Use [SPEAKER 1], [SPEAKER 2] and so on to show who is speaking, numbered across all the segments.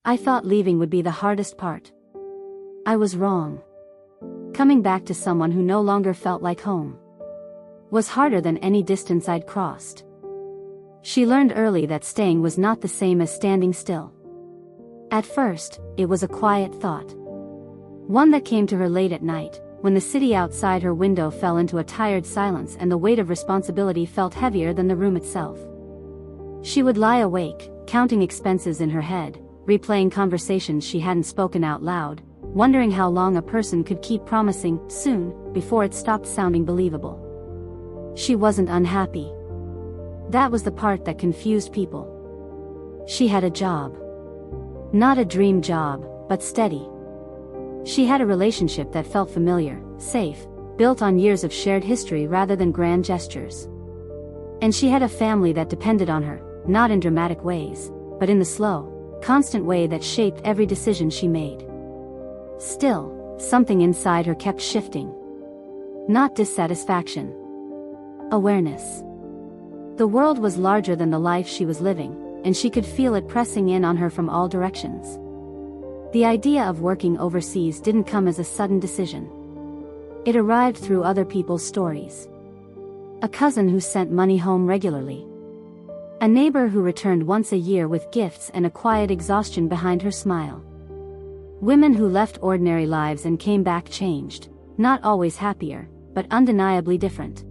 [SPEAKER 1] I thought leaving would be the hardest part. I was wrong. Coming back to someone who no longer felt like home was harder than any distance I'd crossed. She learned early that staying was not the same as standing still. At first, it was a quiet thought. One that came to her late at night, when the city outside her window fell into a tired silence and the weight of responsibility felt heavier than the room itself. She would lie awake, counting expenses in her head, replaying conversations she hadn't spoken out loud, wondering how long a person could keep promising soon before it stopped sounding believable. She wasn't unhappy. That was the part that confused people. She had a job. Not a dream job, but steady. She had a relationship that felt familiar, safe, built on years of shared history rather than grand gestures. And she had a family that depended on her, not in dramatic ways, but in the slow, constant way that shaped every decision she made. Still, something inside her kept shifting. Not dissatisfaction. Awareness. The world was larger than the life she was living, and she could feel it pressing in on her from all directions. The idea of working overseas didn't come as a sudden decision. It arrived through other people's stories. A cousin who sent money home regularly. A neighbor who returned once a year with gifts and a quiet exhaustion behind her smile. Women who left ordinary lives and came back changed, not always happier, but undeniably different.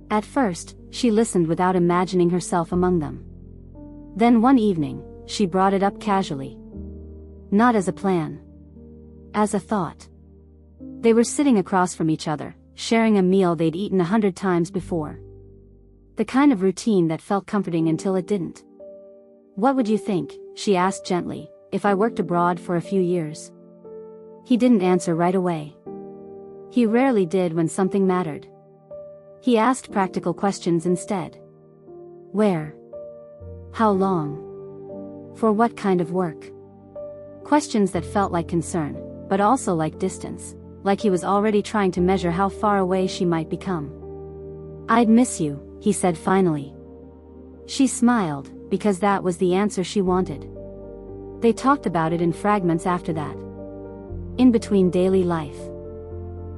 [SPEAKER 1] At first, she listened without imagining herself among them. Then one evening, she brought it up casually. Not as a plan. As a thought. They were sitting across from each other, sharing a meal they'd eaten 100 times before. The kind of routine that felt comforting until it didn't. "What would you think," she asked gently, "if I worked abroad for a few years?" He didn't answer right away. He rarely did when something mattered. He asked practical questions instead. Where? How long? For what kind of work? Questions that felt like concern, but also like distance, like he was already trying to measure how far away she might become. "I'd miss you," he said finally. She smiled, because that was the answer she wanted. They talked about it in fragments after that. In between daily life.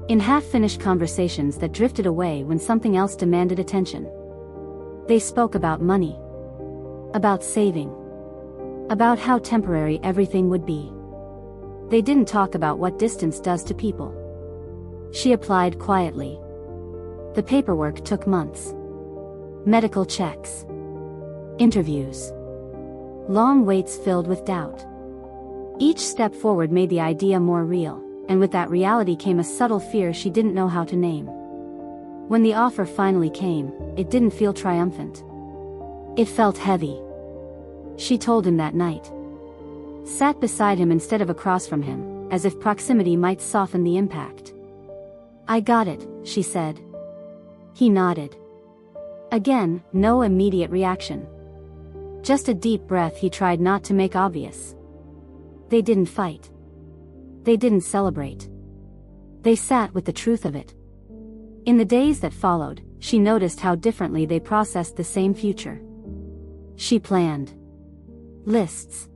[SPEAKER 1] In half-finished conversations that drifted away when something else demanded attention. They spoke about money. About saving. About how temporary everything would be. They didn't talk about what distance does to people. She applied quietly. The paperwork took months. Medical checks. Interviews. Long waits filled with doubt. Each step forward made the idea more real, and with that reality came a subtle fear she didn't know how to name. When the offer finally came, it didn't feel triumphant. It felt heavy. She told him that night. Sat beside him instead of across from him, as if proximity might soften the impact. "I got it," she said. He nodded. Again, no immediate reaction. Just a deep breath he tried not to make obvious. They didn't fight. They didn't celebrate. They sat with the truth of it. In the days that followed, she noticed how differently they processed the same future. She planned. Lists.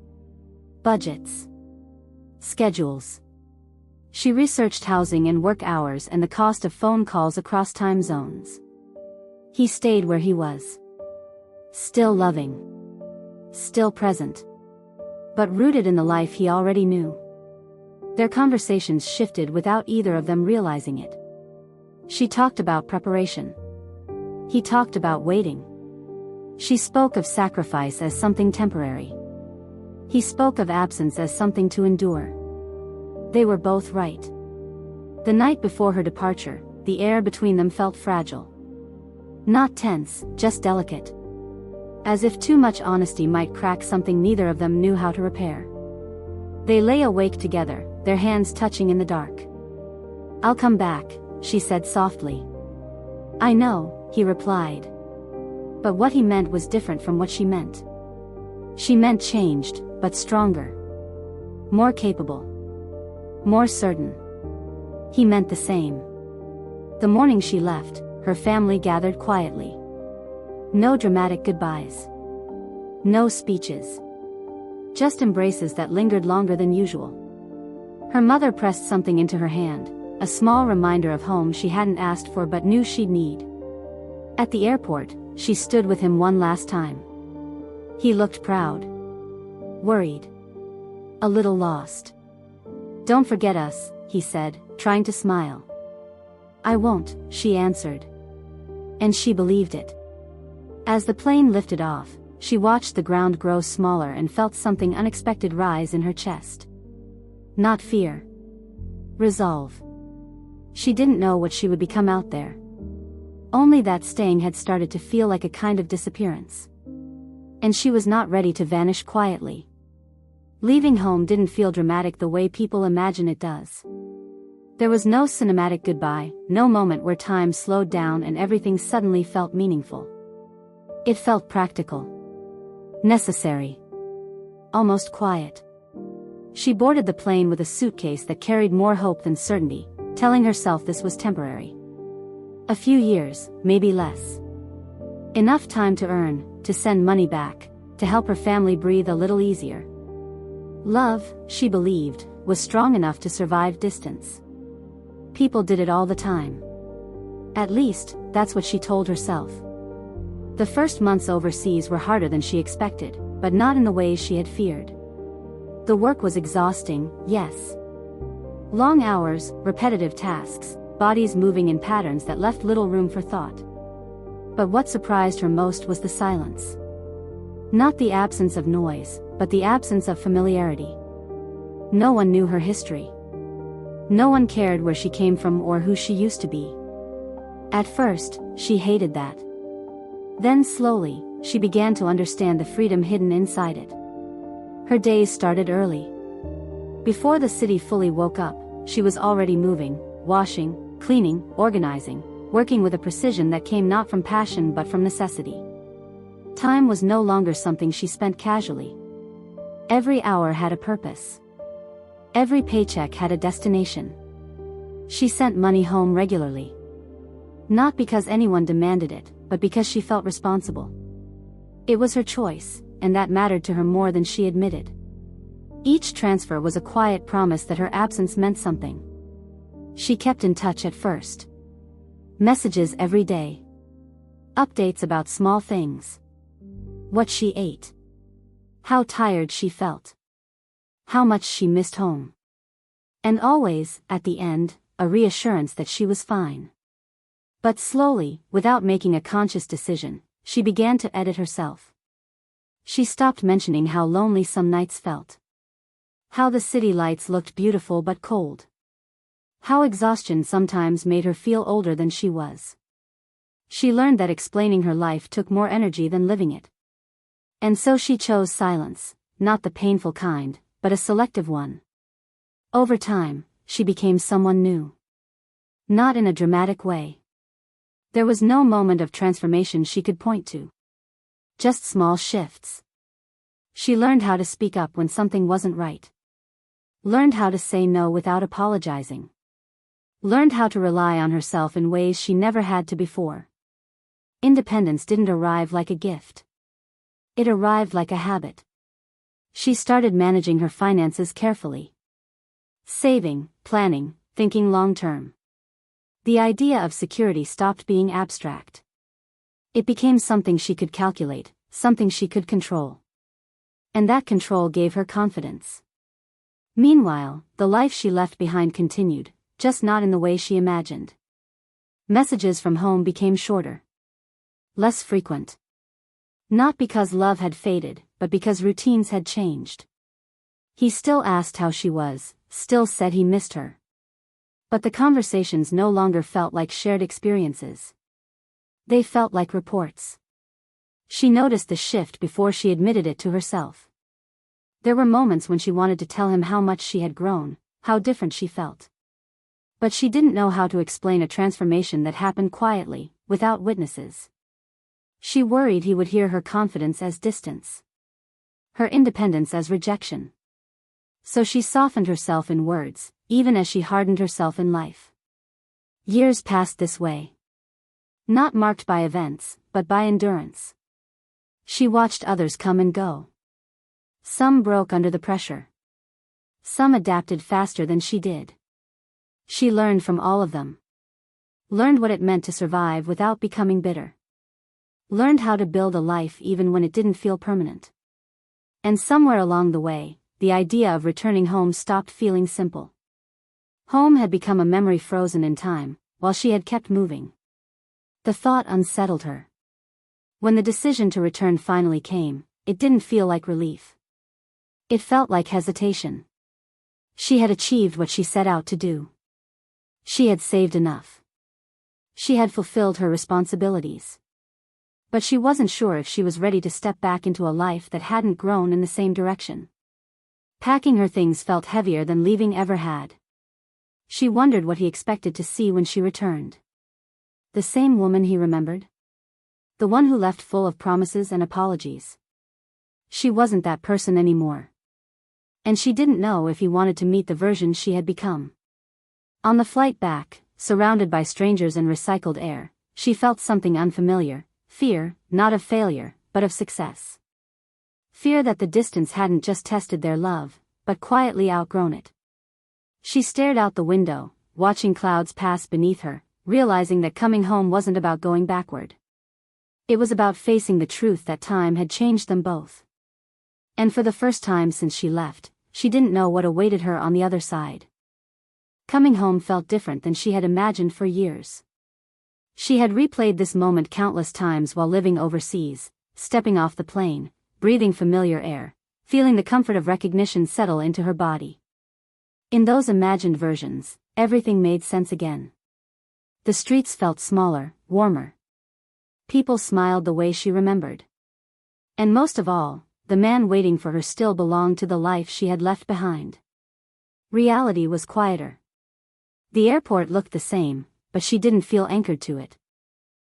[SPEAKER 1] Budgets. Schedules. She researched housing and work hours and the cost of phone calls across time zones. He stayed where he was. Still loving. Still present. But rooted in the life he already knew. Their conversations shifted without either of them realizing it. She talked about preparation. He talked about waiting. She spoke of sacrifice as something temporary. He spoke of absence as something to endure. They were both right. The night before her departure, the air between them felt fragile. Not tense, just delicate. As if too much honesty might crack something neither of them knew how to repair. They lay awake together, their hands touching in the dark. "I'll come back," she said softly. "I know," he replied. But what he meant was different from what she meant. She meant changed, but stronger. More capable. More certain. He meant the same. The morning she left, her family gathered quietly. No dramatic goodbyes. No speeches. Just embraces that lingered longer than usual. Her mother pressed something into her hand, a small reminder of home she hadn't asked for but knew she'd need. At the airport, she stood with him one last time. He looked proud. Worried. A little lost. "Don't forget us," he said, trying to smile. "I won't," she answered. And she believed it. As the plane lifted off, she watched the ground grow smaller and felt something unexpected rise in her chest. Not fear. Resolve. She didn't know what she would become out there. Only that staying had started to feel like a kind of disappearance. And she was not ready to vanish quietly. Leaving home didn't feel dramatic the way people imagine it does. There was no cinematic goodbye, no moment where time slowed down and everything suddenly felt meaningful. It felt practical. Necessary. Almost quiet. She boarded the plane with a suitcase that carried more hope than certainty, telling herself this was temporary. A few years, maybe less. Enough time to earn, to send money back, to help her family breathe a little easier. Love, she believed, was strong enough to survive distance. People did it all the time. At least, that's what she told herself. The first months overseas were harder than she expected, but not in the ways she had feared. The work was exhausting, yes. Long hours, repetitive tasks, bodies moving in patterns that left little room for thought. But what surprised her most was the silence. Not the absence of noise, but the absence of familiarity. No one knew her history. No one cared where she came from or who she used to be. At first, she hated that. Then slowly, she began to understand the freedom hidden inside it. Her days started early. Before the city fully woke up, she was already moving, washing, cleaning, organizing, working with a precision that came not from passion but from necessity. Time was no longer something she spent casually. Every hour had a purpose. Every paycheck had a destination. She sent money home regularly. Not because anyone demanded it, but because she felt responsible. It was her choice, and that mattered to her more than she admitted. Each transfer was a quiet promise that her absence meant something. She kept in touch at first. Messages every day. Updates about small things. What she ate. How tired she felt. How much she missed home. And always, at the end, a reassurance that she was fine. But slowly, without making a conscious decision, she began to edit herself. She stopped mentioning how lonely some nights felt. How the city lights looked beautiful but cold. How exhaustion sometimes made her feel older than she was. She learned that explaining her life took more energy than living it. And so she chose silence, not the painful kind, but a selective one. Over time, she became someone new. Not in a dramatic way. There was no moment of transformation she could point to. Just small shifts. She learned how to speak up when something wasn't right. Learned how to say no without apologizing. Learned how to rely on herself in ways she never had to before. Independence didn't arrive like a gift. It arrived like a habit. She started managing her finances carefully. Saving, planning, thinking long-term. The idea of security stopped being abstract. It became something she could calculate, something she could control. And that control gave her confidence. Meanwhile, the life she left behind continued, just not in the way she imagined. Messages from home became shorter. Less frequent. Not because love had faded, but because routines had changed. He still asked how she was, still said he missed her. But the conversations no longer felt like shared experiences. They felt like reports. She noticed the shift before she admitted it to herself. There were moments when she wanted to tell him how much she had grown, how different she felt. But she didn't know how to explain a transformation that happened quietly, without witnesses. She worried he would hear her confidence as distance. Her independence as rejection. So she softened herself in words, even as she hardened herself in life. Years passed this way. Not marked by events, but by endurance. She watched others come and go. Some broke under the pressure. Some adapted faster than she did. She learned from all of them. Learned what it meant to survive without becoming bitter. Learned how to build a life even when it didn't feel permanent. And somewhere along the way, the idea of returning home stopped feeling simple. Home had become a memory frozen in time, while she had kept moving. The thought unsettled her. When the decision to return finally came, it didn't feel like relief. It felt like hesitation. She had achieved what she set out to do. She had saved enough. She had fulfilled her responsibilities. But she wasn't sure if she was ready to step back into a life that hadn't grown in the same direction. Packing her things felt heavier than leaving ever had. She wondered what he expected to see when she returned. The same woman he remembered? The one who left full of promises and apologies. She wasn't that person anymore. And she didn't know if he wanted to meet the version she had become. On the flight back, surrounded by strangers and recycled air, she felt something unfamiliar, fear, not of failure, but of success. Fear that the distance hadn't just tested their love, but quietly outgrown it. She stared out the window, watching clouds pass beneath her, realizing that coming home wasn't about going backward. It was about facing the truth that time had changed them both. And for the first time since she left, she didn't know what awaited her on the other side. Coming home felt different than she had imagined for years. She had replayed this moment countless times while living overseas, stepping off the plane, breathing familiar air, feeling the comfort of recognition settle into her body. In those imagined versions, everything made sense again. The streets felt smaller, warmer. People smiled the way she remembered. And most of all, the man waiting for her still belonged to the life she had left behind. Reality was quieter. The airport looked the same, but she didn't feel anchored to it.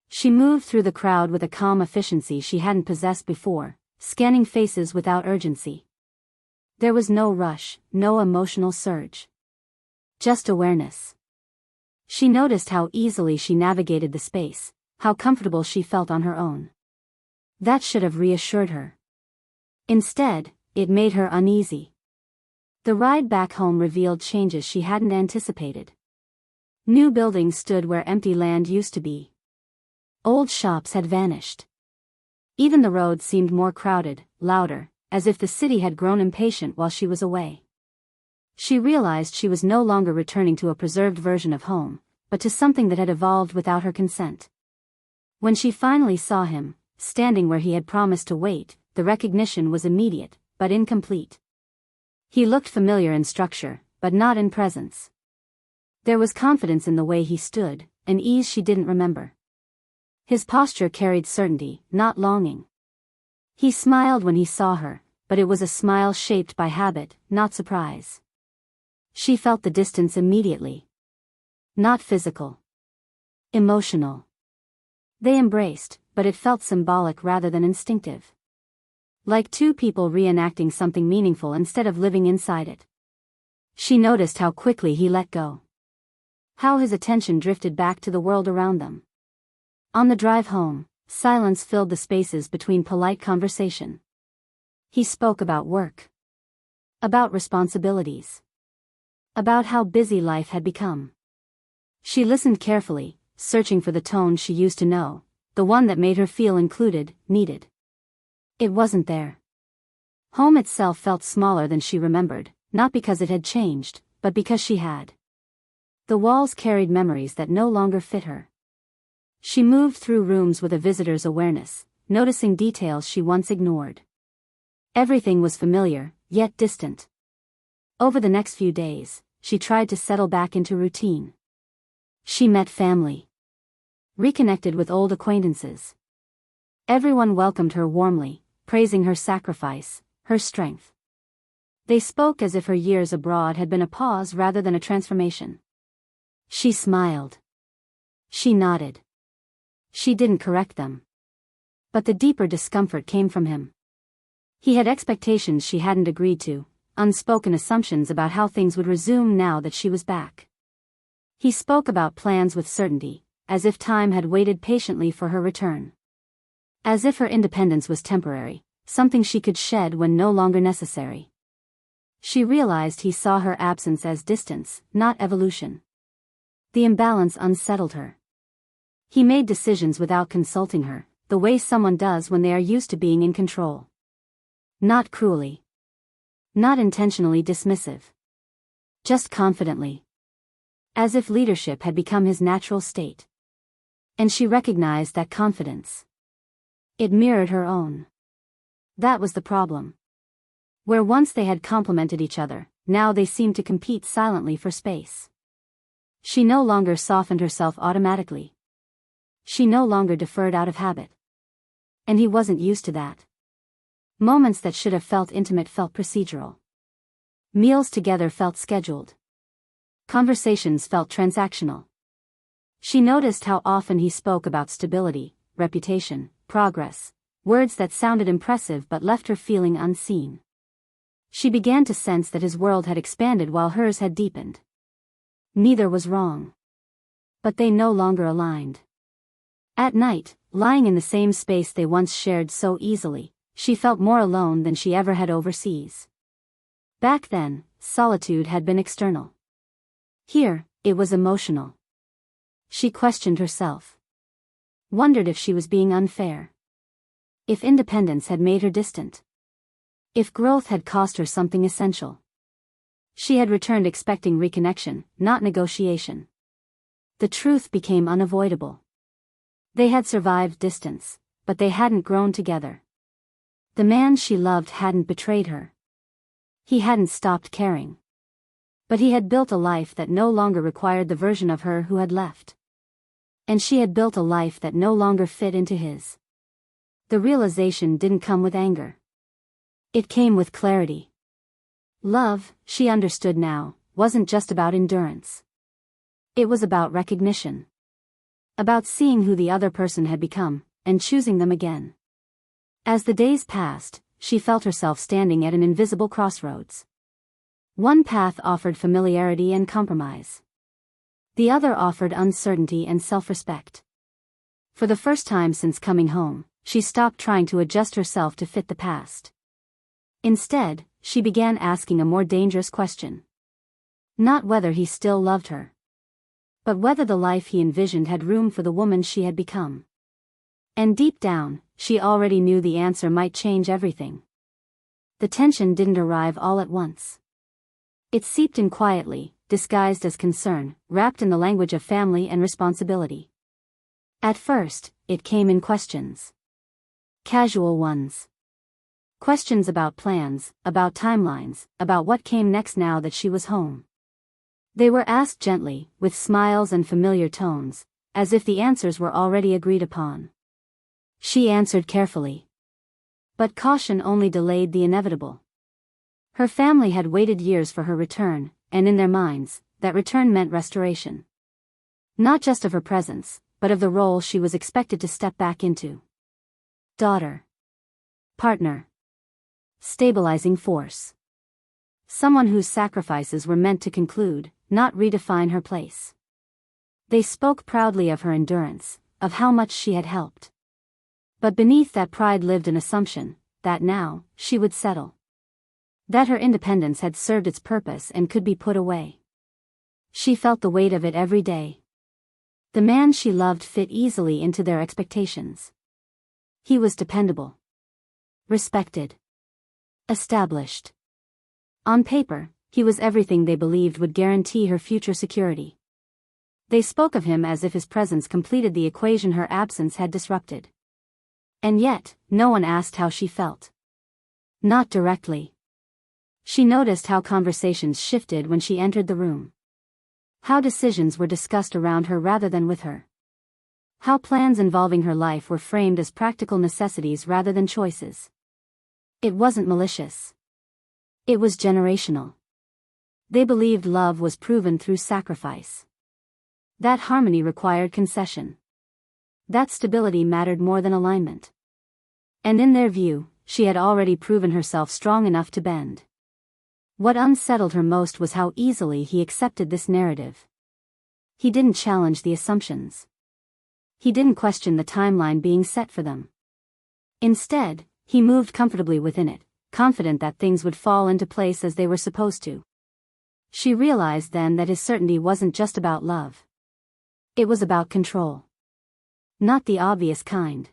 [SPEAKER 1] She moved through the crowd with a calm efficiency she hadn't possessed before, scanning faces without urgency. There was no rush, no emotional surge. Just awareness. She noticed how easily she navigated the space, how comfortable she felt on her own. That should have reassured her. Instead, it made her uneasy. The ride back home revealed changes she hadn't anticipated. New buildings stood where empty land used to be. Old shops had vanished. Even the roads seemed more crowded, louder, as if the city had grown impatient while she was away. She realized she was no longer returning to a preserved version of home, but to something that had evolved without her consent. When she finally saw him, standing where he had promised to wait, the recognition was immediate, but incomplete. He looked familiar in structure, but not in presence. There was confidence in the way he stood, an ease she didn't remember. His posture carried certainty, not longing. He smiled when he saw her, but it was a smile shaped by habit, not surprise. She felt the distance immediately. Not physical. Emotional. They embraced, but it felt symbolic rather than instinctive. Like two people reenacting something meaningful instead of living inside it. She noticed how quickly he let go. How his attention drifted back to the world around them. On the drive home, silence filled the spaces between polite conversation. He spoke about work. About responsibilities. About how busy life had become. She listened carefully, searching for the tone she used to know, the one that made her feel included, needed. It wasn't there. Home itself felt smaller than she remembered, not because it had changed, but because she had. The walls carried memories that no longer fit her. She moved through rooms with a visitor's awareness, noticing details she once ignored. Everything was familiar, yet distant. Over the next few days, she tried to settle back into routine. She met family. Reconnected with old acquaintances. Everyone welcomed her warmly, praising her sacrifice, her strength. They spoke as if her years abroad had been a pause rather than a transformation. She smiled. She nodded. She didn't correct them. But the deeper discomfort came from him. He had expectations she hadn't agreed to, unspoken assumptions about how things would resume now that she was back. He spoke about plans with certainty, as if time had waited patiently for her return. As if her independence was temporary, something she could shed when no longer necessary. She realized he saw her absence as distance, not evolution. The imbalance unsettled her. He made decisions without consulting her, the way someone does when they are used to being in control. Not cruelly. Not intentionally dismissive. Just confidently. As if leadership had become his natural state. And she recognized that confidence. It mirrored her own. That was the problem. Where once they had complemented each other, now they seemed to compete silently for space. She no longer softened herself automatically. She no longer deferred out of habit. And he wasn't used to that. Moments that should have felt intimate felt procedural. Meals together felt scheduled. Conversations felt transactional. She noticed how often he spoke about stability, reputation, progress, words that sounded impressive but left her feeling unseen. She began to sense that his world had expanded while hers had deepened. Neither was wrong. But they no longer aligned. At night, lying in the same space they once shared so easily, she felt more alone than she ever had overseas. Back then, solitude had been external. Here, it was emotional. She questioned herself. Wondered if she was being unfair. If independence had made her distant. If growth had cost her something essential. She had returned expecting reconnection, not negotiation. The truth became unavoidable. They had survived distance, but they hadn't grown together. The man she loved hadn't betrayed her. He hadn't stopped caring. But he had built a life that no longer required the version of her who had left. And she had built a life that no longer fit into his. The realization didn't come with anger. It came with clarity. Love, she understood now, wasn't just about endurance. It was about recognition. About seeing who the other person had become, and choosing them again. As the days passed, she felt herself standing at an invisible crossroads. One path offered familiarity and compromise. The other offered uncertainty and self-respect. For the first time since coming home, she stopped trying to adjust herself to fit the past. Instead, she began asking a more dangerous question. Not whether he still loved her. But whether the life he envisioned had room for the woman she had become. And deep down, she already knew the answer might change everything. The tension didn't arrive all at once. It seeped in quietly, disguised as concern, wrapped in the language of family and responsibility. At first, it came in questions. Casual ones. Questions about plans, about timelines, about what came next now that she was home. They were asked gently, with smiles and familiar tones, as if the answers were already agreed upon. She answered carefully. But caution only delayed the inevitable. Her family had waited years for her return, and in their minds, that return meant restoration. Not just of her presence, but of the role she was expected to step back into. Daughter. Partner. Stabilizing force. Someone whose sacrifices were meant to conclude, not redefine her place. They spoke proudly of her endurance, of how much she had helped. But beneath that pride lived an assumption, that now, she would settle. That her independence had served its purpose and could be put away. She felt the weight of it every day. The man she loved fit easily into their expectations. He was dependable. Respected. Established. On paper, he was everything they believed would guarantee her future security. They spoke of him as if his presence completed the equation her absence had disrupted. And yet, no one asked how she felt. Not directly. She noticed how conversations shifted when she entered the room. How decisions were discussed around her rather than with her. How plans involving her life were framed as practical necessities rather than choices. It wasn't malicious. It was generational. They believed love was proven through sacrifice. That harmony required concession. That stability mattered more than alignment. And in their view, she had already proven herself strong enough to bend. What unsettled her most was how easily he accepted this narrative. He didn't challenge the assumptions. He didn't question the timeline being set for them. Instead, He moved comfortably within it, confident that things would fall into place as they were supposed to. She realized then that his certainty wasn't just about love. It was about control. Not the obvious kind.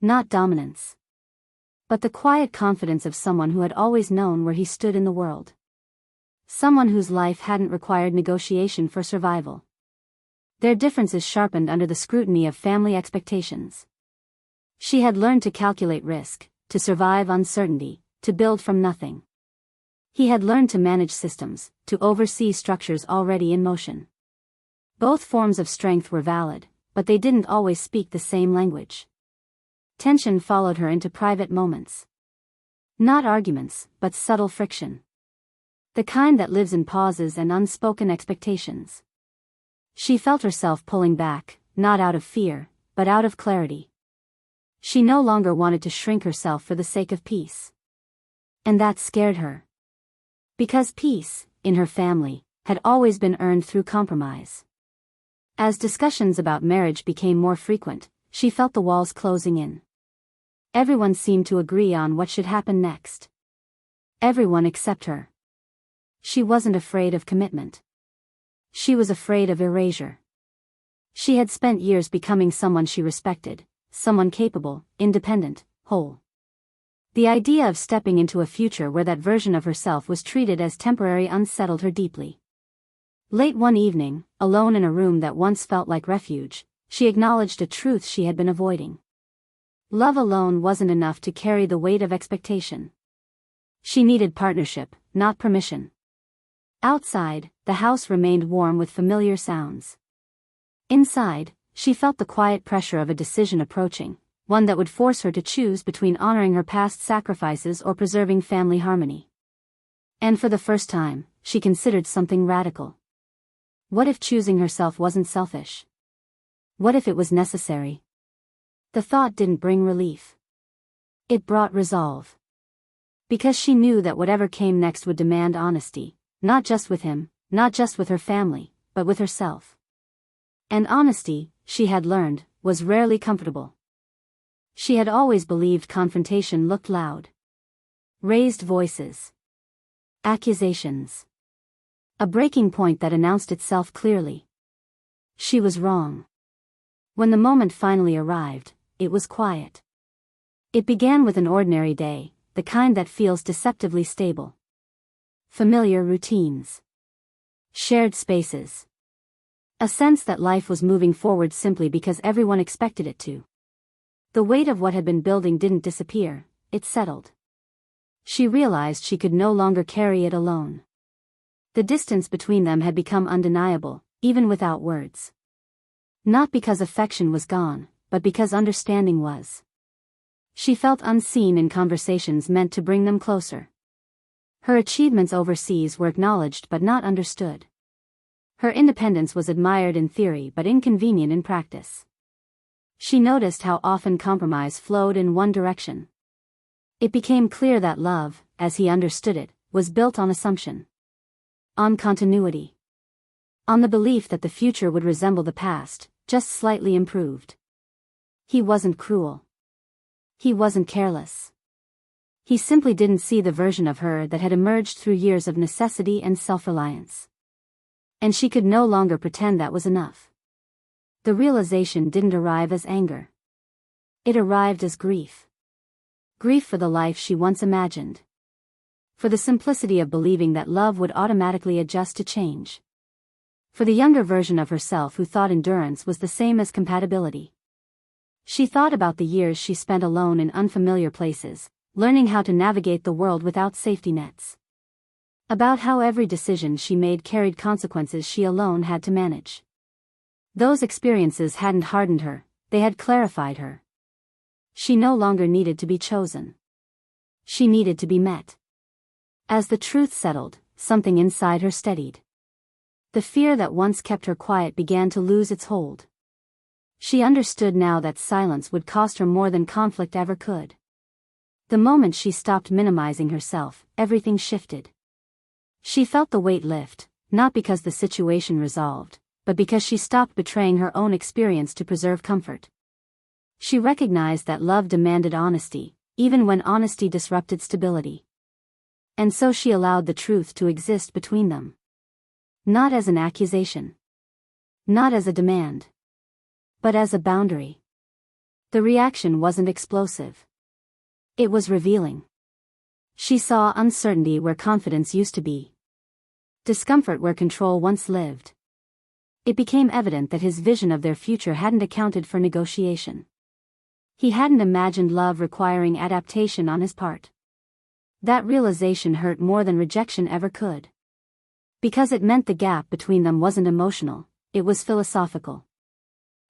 [SPEAKER 1] Not dominance. But the quiet confidence of someone who had always known where he stood in the world. Someone whose life hadn't required negotiation for survival. Their differences sharpened under the scrutiny of family expectations. She had learned to calculate risk, to survive uncertainty, to build from nothing. He had learned to manage systems, to oversee structures already in motion. Both forms of strength were valid, but they didn't always speak the same language. Tension followed her into private moments. Not arguments, but subtle friction. The kind that lives in pauses and unspoken expectations. She felt herself pulling back, not out of fear, but out of clarity. She no longer wanted to shrink herself for the sake of peace. And that scared her. Because peace, in her family, had always been earned through compromise. As discussions about marriage became more frequent, she felt the walls closing in. Everyone seemed to agree on what should happen next. Everyone except her. She wasn't afraid of commitment. She was afraid of erasure. She had spent years becoming someone she respected, someone capable, independent, whole. The idea of stepping into a future where that version of herself was treated as temporary unsettled her deeply. Late one evening, alone in a room that once felt like refuge, she acknowledged a truth she had been avoiding. Love alone wasn't enough to carry the weight of expectation. She needed partnership, not permission. Outside, the house remained warm with familiar sounds. Inside, she felt the quiet pressure of a decision approaching, one that would force her to choose between honoring her past sacrifices or preserving family harmony. And for the first time, she considered something radical. What if choosing herself wasn't selfish? What if it was necessary? The thought didn't bring relief. It brought resolve. Because she knew that whatever came next would demand honesty. Not just with him, not just with her family, but with herself. And honesty, she had learned, was rarely comfortable. She had always believed confrontation looked loud. Raised voices. Accusations. A breaking point that announced itself clearly. She was wrong. When the moment finally arrived, it was quiet. It began with an ordinary day, the kind that feels deceptively stable. Familiar routines. Shared spaces. A sense that life was moving forward simply because everyone expected it to. The weight of what had been building didn't disappear, it settled. She realized she could no longer carry it alone. The distance between them had become undeniable, even without words. Not because affection was gone, but because understanding was. She felt unseen in conversations meant to bring them closer. Her achievements overseas were acknowledged but not understood. Her independence was admired in theory but inconvenient in practice. She noticed how often compromise flowed in one direction. It became clear that love, as he understood it, was built on assumption. On continuity. On the belief that the future would resemble the past, just slightly improved. He wasn't cruel. He wasn't careless. He simply didn't see the version of her that had emerged through years of necessity and self-reliance. And she could no longer pretend that was enough. The realization didn't arrive as anger. It arrived as grief. Grief for the life she once imagined. For the simplicity of believing that love would automatically adjust to change. For the younger version of herself who thought endurance was the same as compatibility. She thought about the years she spent alone in unfamiliar places, learning how to navigate the world without safety nets. About how every decision she made carried consequences she alone had to manage. Those experiences hadn't hardened her, they had clarified her. She no longer needed to be chosen. She needed to be met. As the truth settled, something inside her steadied. The fear that once kept her quiet began to lose its hold. She understood now that silence would cost her more than conflict ever could. The moment she stopped minimizing herself, everything shifted. She felt the weight lift, not because the situation resolved, but because she stopped betraying her own experience to preserve comfort. She recognized that love demanded honesty, even when honesty disrupted stability. And so she allowed the truth to exist between them. Not as an accusation. Not as a demand. But as a boundary. The reaction wasn't explosive. It was revealing. She saw uncertainty where confidence used to be. Discomfort where control once lived. It became evident that his vision of their future hadn't accounted for negotiation. He hadn't imagined love requiring adaptation on his part. That realization hurt more than rejection ever could. Because it meant the gap between them wasn't emotional, it was philosophical.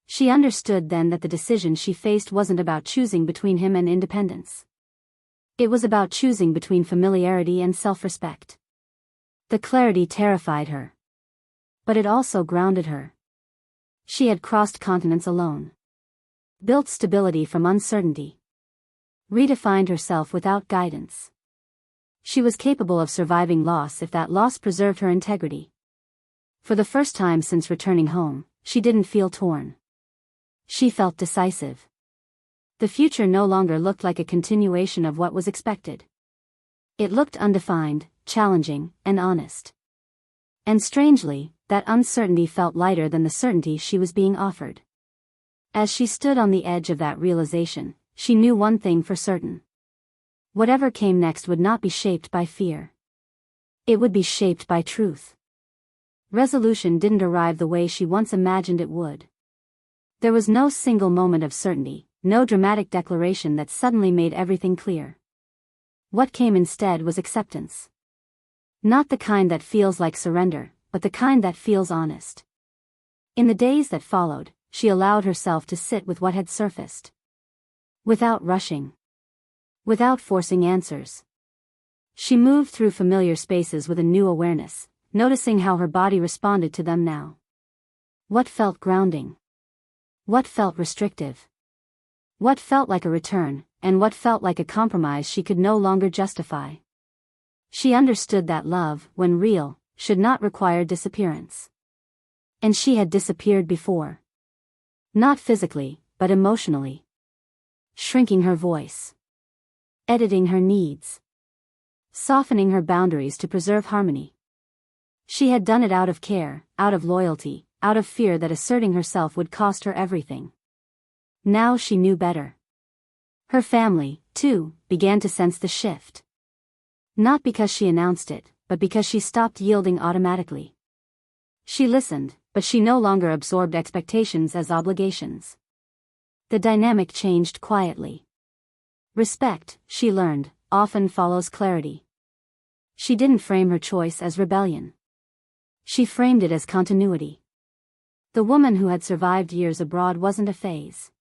[SPEAKER 1] She understood then that the decision she faced wasn't about choosing between him and independence. It was about choosing between familiarity and self-respect. The clarity terrified her. But it also grounded her. She had crossed continents alone. Built stability from uncertainty. Redefined herself without guidance. She was capable of surviving loss if that loss preserved her integrity. For the first time since returning home, she didn't feel torn. She felt decisive. The future no longer looked like a continuation of what was expected. It looked undefined, challenging, and honest. And strangely, that uncertainty felt lighter than the certainty she was being offered. As she stood on the edge of that realization, she knew one thing for certain. Whatever came next would not be shaped by fear. It would be shaped by truth. Resolution didn't arrive the way she once imagined it would. There was no single moment of certainty, no dramatic declaration that suddenly made everything clear. What came instead was acceptance. Not the kind that feels like surrender, but the kind that feels honest. In the days that followed, she allowed herself to sit with what had surfaced. Without rushing. Without forcing answers. She moved through familiar spaces with a new awareness, noticing how her body responded to them now. What felt grounding? What felt restrictive? What felt like a return, and what felt like a compromise she could no longer justify? She understood that love, when real, should not require disappearance. And she had disappeared before. Not physically, but emotionally. Shrinking her voice. Editing her needs. Softening her boundaries to preserve harmony. She had done it out of care, out of loyalty, out of fear that asserting herself would cost her everything. Now she knew better. Her family, too, began to sense the shift. Not because she announced it, but because she stopped yielding automatically. She listened, but she no longer absorbed expectations as obligations. The dynamic changed quietly. Respect, she learned, often follows clarity. She didn't frame her choice as rebellion. She framed it as continuity. The woman who had survived years abroad wasn't a phase.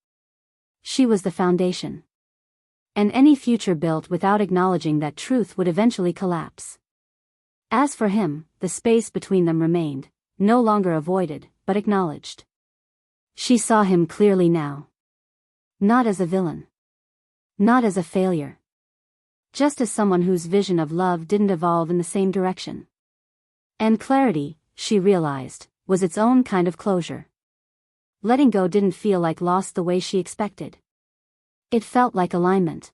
[SPEAKER 1] She was the foundation. And any future built without acknowledging that truth would eventually collapse. As for him, the space between them remained, no longer avoided, but acknowledged. She saw him clearly now. Not as a villain. Not as a failure. Just as someone whose vision of love didn't evolve in the same direction. And clarity, she realized, was its own kind of closure. Letting go didn't feel like loss the way she expected. It felt like alignment.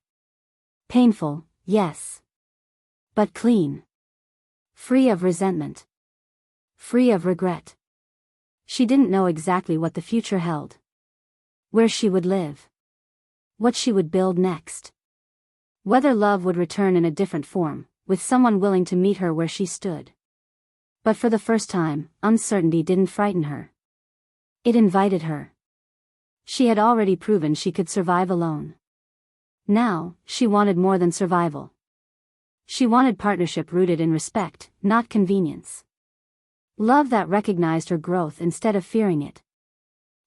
[SPEAKER 1] Painful, yes. But clean. Free of resentment. Free of regret. She didn't know exactly what the future held. Where she would live. What she would build next. Whether love would return in a different form, with someone willing to meet her where she stood. But for the first time, uncertainty didn't frighten her. It invited her. She had already proven she could survive alone. Now, she wanted more than survival. She wanted partnership rooted in respect, not convenience. Love that recognized her growth instead of fearing it.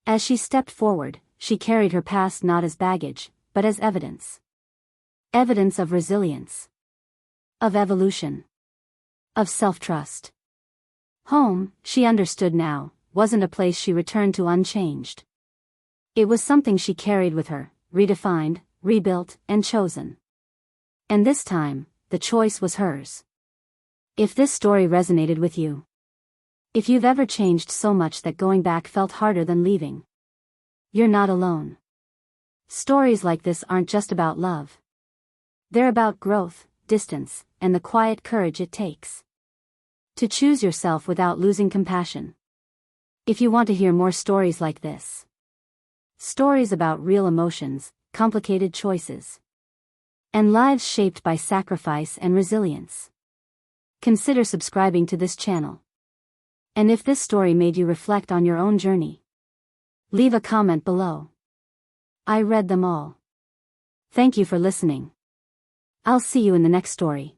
[SPEAKER 1] As she stepped forward, she carried her past not as baggage, but as evidence. Evidence of resilience. Of evolution. Of self-trust. Home, she understood now, wasn't a place she returned to unchanged. It was something she carried with her, redefined, rebuilt, and chosen. And this time, the choice was hers. If this story resonated with you. If you've ever changed so much that going back felt harder than leaving. You're not alone. Stories like this aren't just about love. They're about growth, distance, and the quiet courage it takes to choose yourself without losing compassion. If you want to hear more stories like this, stories about real emotions, complicated choices, and lives shaped by sacrifice and resilience, consider subscribing to this channel. And if this story made you reflect on your own journey, leave a comment below. I read them all. Thank you for listening. I'll see you in the next story.